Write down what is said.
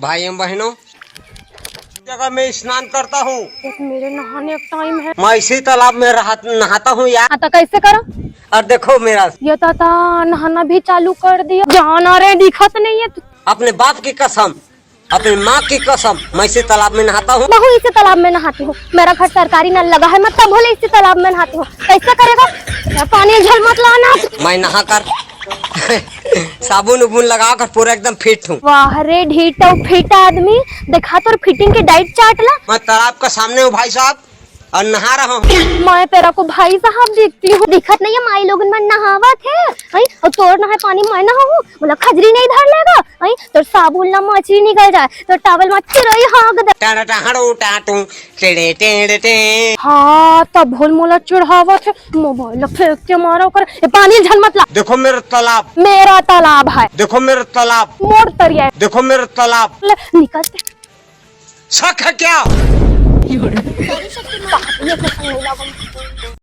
भाइयों बहनों, जगह मैं स्नान करता हूँ। मेरे नहाने का टाइम है। मैं इसी तालाब में नहाता हूँ यार। तो कैसे करो? और देखो मेरा ये ताता नहाना भी चालू कर दिया। जाना रे दिखत नहीं है। अपने बाप की कसम, अपनी माँ की कसम, मैं इसी तालाब में नहाता हूँ। बहू इसी तालाब में नहाती हूँ। मेरा घर सरकारी नल लगा है, मैं तब बोले इसी तालाब में नहाती हूँ। कैसे करेगा? पानी झल मत लाना। मैं नहा कर साबुन उबुन लगा कर पूरा एकदम फिट हूँ। वाह रे ढीठ और फिट आदमी, देखा तो फिटिंग के डाइट चार्ट ला। मैं तालाब का सामने हूँ भाई साहब, और नहा रहा हूँ। मैं तेरा को भाई साहब देखती हूँ। दिखत नहीं है माई लोगन में नहावत है। और तोड़ ना है पानी मैं नहाऊं, बोला खजरी नहीं धर लेगा। तो साबुन ना मछली निकल जाए तो टावल में चिरई हाँक दे। हाँ तब भूल मोला चिढ़ावत है। मोबाइल फेंक के मारो कर। पानी झल मत ला। देखो मेरा तालाब, मेरा तालाब है। देखो मेरा तालाब, मोड़ तरिया देखो मेरा तालाब। निकलते शक है क्या?